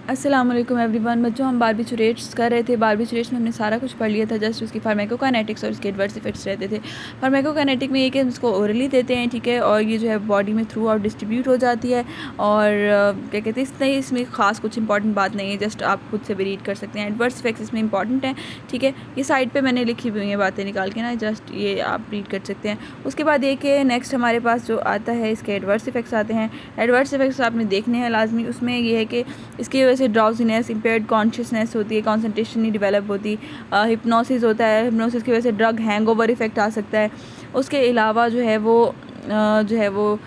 अस्सलाम वालेकुम एवरीवन। बच्चों, हम बारबिचुरेट्स कर रहे थे। बारबिचुरेट्स में हमने सारा कुछ पढ़ लिया था, जस्ट उसकी फार्माकोकाइनेटिक्स और उसके एडवर्स इफेक्ट्स रहते थे। फार्माकोकाइनेटिक में ये कि हम इसको ओरली देते हैं, ठीक है, और ये जो है बॉडी में थ्रू आउट डिस्ट्रीब्यूट हो जाती है। और क्या कहते हैं, इसमें इसमें ख़ास कुछ इंपॉर्टेंट बात नहीं है, जस्ट आप खुद से भी रीड कर सकते हैं। एडवर्स इफेक्ट्स इसमें इंपॉर्टेंट हैं, ठीक है, ये साइड पर मैंने लिखी हुई हैं बातें निकाल के ना, जस्ट ये आप रीड कर सकते हैं। उसके बाद ये कि नेक्स्ट हमारे पास जो आता है इसके एडवर्स इफेक्ट्स आते हैं। एडवर्स इफेक्ट्स आपने देखने हैं लाजमी। उसमें ये है कि इसकी वजह से ड्राउजीनेस, इम्पेयर्ड कॉन्शियसनेस होती है, कॉन्सेंट्रेशन नहीं डेवलप होती, हिप्नोसिस होता है, हिप्नोसिस की वजह से ड्रग हैंगओवर इफ़ेक्ट आ सकता है। उसके अलावा जो है वो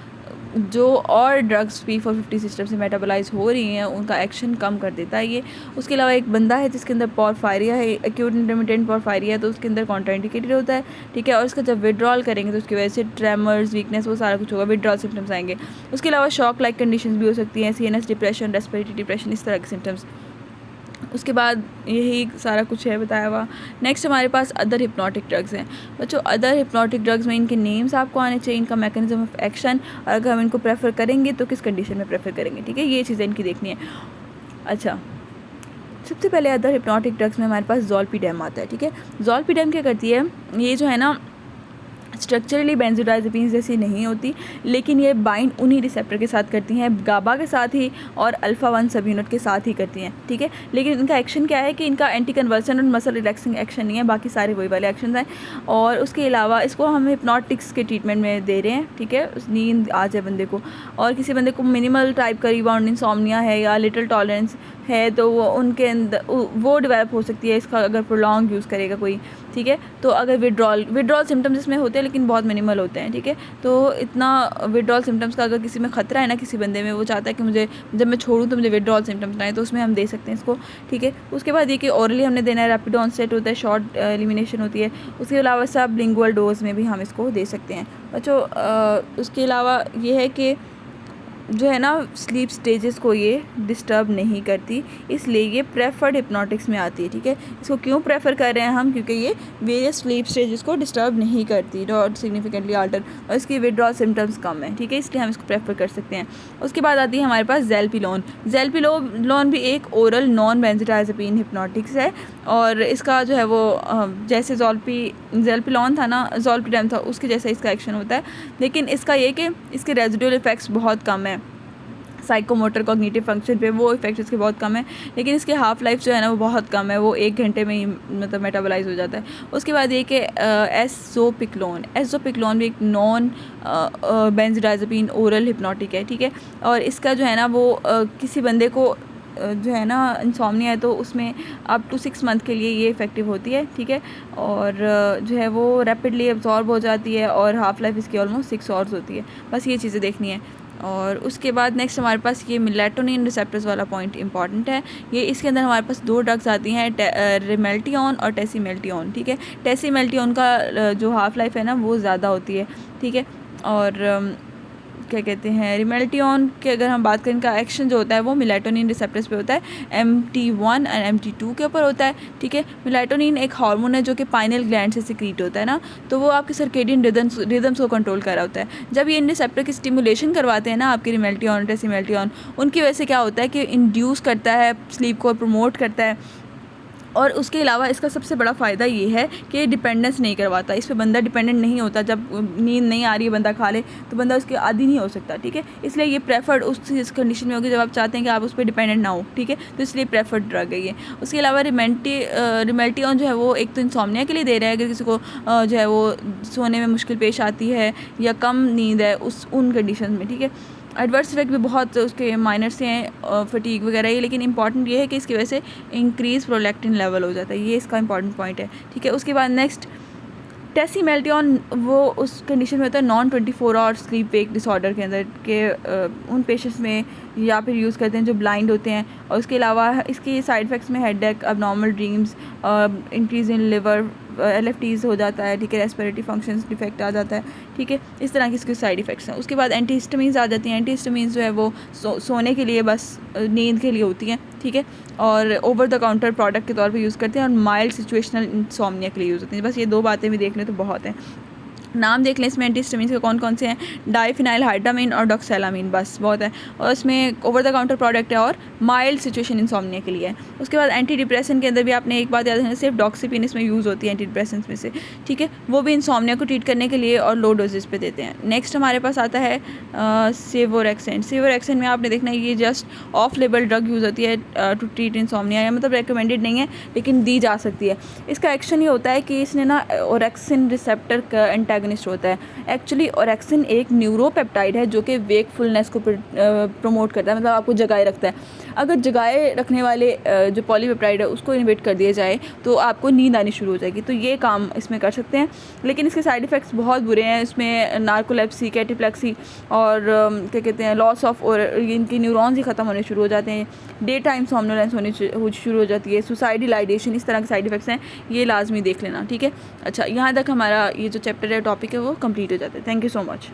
जो और ड्रग्स P450 सिस्टम से मेटाबोलाइज हो रही हैं उनका एक्शन कम कर देता है ये। उसके अलावा एक बंदा है जिसके अंदर पोरफायरिया है, एक्यूट इंटरमिटेंट पोरफायरिया, तो उसके अंदर कॉन्ट्राइंडिकेटेड होता है, ठीक है, और इसका जब विड्रॉल करेंगे तो उसकी वजह से ट्रेमर्स, वीकनेस, वो सारा कुछ होगा, विड्रॉल सिम्टम्स आएंगे। उसके अलावा शॉक लाइक कंडीशंस भी हो सकती हैं, CNS डिप्रेशन, रेस्पिरेटरी डिप्रेशन, इस तरह के सिम्टम्स। उसके बाद यही सारा कुछ है बताया हुआ। नेक्स्ट हमारे पास अदर हिप्नोटिक ड्रग्स हैं। बच्चों, अदर हिप्नोटिक ड्रग्स में इनके नेम्स आपको आने चाहिए, इनका मैकेनिज्म ऑफ एक्शन, और अगर हम इनको प्रेफर करेंगे तो किस कंडीशन में प्रेफर करेंगे, ठीक है, ये चीज़ें इनकी देखनी है। अच्छा, सबसे पहले अदर हिप्नोटिक ड्रग्स में हमारे पास ज़ोलपीडेम आता है, ठीक है। ज़ोलपीडेम क्या करती है, ये जो है ना स्ट्रक्चरली बेंजोडाइज़ेपिन्स जैसी नहीं होती, लेकिन ये बाइंड उन्हीं रिसेप्टर के साथ करती हैं, गाबा के साथ ही और अल्फ़ा 1 सब यूनिट के साथ ही करती हैं, ठीक है। लेकिन इनका एक्शन क्या है कि इनका एंटी कन्वर्सन और मसल रिलैक्सिंग एक्शन नहीं है, बाकी सारे वही वाले एक्शन हैं। और उसके अलावा इसको हम हिप्नोटिक्स के ट्रीटमेंट में दे रहे हैं, ठीक है, नींद आ जाए बंदे को, और किसी बंदे को मिनिमल टाइप का रिबाउंड इंसोम्निया है या लिटिल टॉलरेंस है तो वो उनके अंदर वो डेवलप हो सकती है इसका अगर प्रोलॉन्ग यूज़ करेगा कोई, ठीक है। तो अगर विड्रॉल सिम्टम्स इसमें होते हैं लेकिन बहुत मिनिमल होते हैं, ठीक है। तो इतना विड्रॉल सिम्टम्स का अगर किसी में ख़तरा है ना, किसी बंदे में, वो चाहता है कि मुझे जब मैं छोड़ूं तो मुझे विड्रॉल सिम्टम्स ना आए, तो उसमें हम दे सकते हैं इसको, ठीक है। उसके बाद ये कि ओरली हमने देना है, रैपिड ऑनसेट होता है, शॉर्ट एलिमिनेशन होती है। उसके अलावा सब लिंगुअल डोज में भी हम इसको दे सकते हैं। बच्चों, उसके अलावा ये है कि जो है ना स्लीप स्टेजेस को ये डिस्टर्ब नहीं करती, इसलिए ये प्रेफर्ड हिप्नोटिक्स में आती है, ठीक है। इसको क्यों प्रेफर कर रहे हैं हम, क्योंकि ये वेरियस स्लीप स्टेजेस को डिस्टर्ब नहीं करती, नॉट सिग्निफिकेंटली आल्टर, और इसकी विड्रॉल सिम्टम्स कम है, ठीक है, इसलिए हम इसको प्रेफर कर सकते हैं। उसके बाद आती है हमारे पास ज़ेल्पिलोन। ज़ेल्पिलोन भी एक ओरल नॉन बेंजोडाइज़ेपिन हिप्नोटिक्स है, और इसका जो है वो जैसे ज़ेल्पिलोन था ना, ज़ोलपीडेम था, उसके जैसा इसका एक्शन होता है, लेकिन इसका ये कि इसके रेजिडुअल इफ़ेक्ट्स बहुत कम है, साइकोमोटर कॉग्निटिव फंक्शन पे वो इफेक्ट इसके बहुत कम है, लेकिन इसके हाफ लाइफ जो है ना वो बहुत कम है, वो 1 घंटे में ही मतलब मेटाबोलाइज हो जाता है। उसके बाद ये कि एसोपिक्लोन भी एक नॉन बेंजोडाइज़ेपिन ओरल हिप्नोटिक है, ठीक है। और इसका जो है ना वो किसी बंदे को जो है ना इंसोम्निया है तो उसमें अप टू 6 मंथ के लिए ये इफ़ेक्टिव होती है, ठीक है। और जो है वो रैपिडली एब्जॉर्ब हो जाती है, और हाफ़ लाइफ इसकी ऑलमोस्ट 6 आवर्स होती है। बस ये चीज़ें देखनी है। और उसके बाद नेक्स्ट हमारे पास ये मेलेटोनिन रिसेप्टर्स वाला पॉइंट इंपॉर्टेंट है। ये इसके अंदर हमारे पास 2 ड्रग्स आती हैं, रिमेल्टियन और टेसीमेल्टियन, ठीक है। टेसीमेल्टियन का जो हाफ़ लाइफ है ना वो ज़्यादा होती है, ठीक है। और क्या कहते हैं, रिमेल्टियन के अगर हम बात करें, इनका एक्शन जो होता है वो मेलेटोनिन रिसेप्टर्स पे होता है, MT1 और MT2 के ऊपर होता है, ठीक है। मेलेटोनिन एक हार्मोन है जो कि पाइनल ग्लैंड से सिक्रीट होता है ना, तो वो आपके सर्केडियन रिदम्स को कंट्रोल कर रहा होता है। जब ये इन रिसेप्टर की स्टिमुलेशन करवाते हैं ना आपके रिमेल्टियन, टेसीमेल्टियन, उनकी वजह से क्या होता है कि इंड्यूस करता है स्लीप को, प्रमोट करता है। और उसके अलावा इसका सबसे बड़ा फ़ायदा ये है कि डिपेंडेंस नहीं करवाता, इस पे बंदा डिपेंडेंट नहीं होता। जब नींद नहीं आ रही है, बंदा खा ले तो बंदा उसके आदी नहीं हो सकता, ठीक है। इसलिए ये प्रेफर्ड उस कंडीशन में होगी जब आप चाहते हैं कि आप उस पर डिपेंडेंट ना हो, ठीक है, तो इसलिए प्रेफर्ड ड्रग है ये। उसके अलावा रिमेल्टियन जो है वो एक तो इंसोम्निया के लिए दे रहा है, अगर किसी को जो है वो सोने में मुश्किल पेश आती है या कम नींद है उन कंडीशन में, ठीक है। एडवर्स इफेक्ट भी बहुत उसके माइनर से हैं, फटीग वगैरह ये, लेकिन इंपॉर्टेंट ये है कि इसकी वजह से इंक्रीज़ प्रोलैक्टिन लेवल हो जाता है, ये इसका इंपॉर्टेंट पॉइंट है, ठीक है। उसके बाद नेक्स्ट टेसीमेल्टियन, वो उस कंडीशन में होता है non 24 hour sleep wake disorder के अंदर के उन पेशेंट्स में या फिर यूज़ करते हैं जो ब्लाइंड होते हैं। और उसके अलावा इसके साइड इफ़ेक्ट्स में headache, abnormal dreams, increase in liver, LFTs हो जाता है, ठीक है, रेस्पिरेटरी फंक्शंस डिफेक्ट आ जाता है, ठीक है, इस तरह की इसके साइड इफ़ेक्ट्स हैं। उसके बाद एंटीहिस्टामिन्स आ जाती हैं। एंटीहिस्टामिन्स जो है वो सोने के लिए, बस नींद के लिए होती हैं, ठीक है, और ओवर द काउंटर प्रोडक्ट के तौर पे यूज़ करते हैं, और माइल्ड सिचुएशनल इंसोम्निया के लिए यूज़ होती हैं। बस ये 2 बातें भी देख लें तो बहुत हैं। नाम देख लें इसमें एंटीहिस्टामिन्स के कौन कौन से हैं, डाइफिनाइलहाइड्रामीन और डॉक्सैलामीन, बस बहुत है। और इसमें ओवर द काउंटर प्रोडक्ट है और माइल्ड सिचुएशन इंसोम्निया के लिए है। उसके बाद एंटी डिप्रेशन के अंदर भी आपने एक बात याद रखना, सिर्फ डॉक्सीपिन इसमें यूज़ होती है एंटी डिप्रेशन में से, ठीक है, वो भी इंसोम्निया को ट्रीट करने के लिए और लो डोजेस पे देते हैं। नेक्स्ट हमारे पास आता है सेवोरेक्सेंट। सेवोरेक्सेंट में आपने देखना है ये just of label drug use होती है टू ट्रीट इंसोम्निया, या मतलब रिकमेंडेड नहीं है लेकिन दी जा सकती है। इसका एक्शन ये होता है कि इसने ना ओरेक्सिन रिसेप्टर का एंटागनिस्ट होता है। एक्चुअली ओरेक्सिन एक न्यूरोपेप्टाइड है जो कि वेकफुलनेस को प्रमोट करता है, मतलब आपको जगाए रखता है। अगर जगाए रखने वाले जो पॉलीपेप्टाइड है उसको इनहिबिट कर दिया जाए तो आपको नींद आनी शुरू हो जाएगी, तो ये काम इसमें कर सकते हैं। लेकिन इसके साइड इफ़ेक्ट्स बहुत बुरे हैं। इसमें नार्कोलेप्सी, कैटेप्लेक्सी और क्या कहते हैं लॉस ऑफ, और इनकी न्यूरॉन्स ही ख़त्म होने शुरू हो जाते हैं, डे टाइम सोमनोलेंस होनी शुरू हो जाती है, सुसाइडल आइडेशन, इस तरह के साइड इफ़ेक्ट्स हैं, ये लाजमी देख लेना, ठीक है। अच्छा, यहाँ तक हमारा ये जो चैप्टर है, टॉपिक है, वो कंप्लीट हो जाता है। Thank you so much.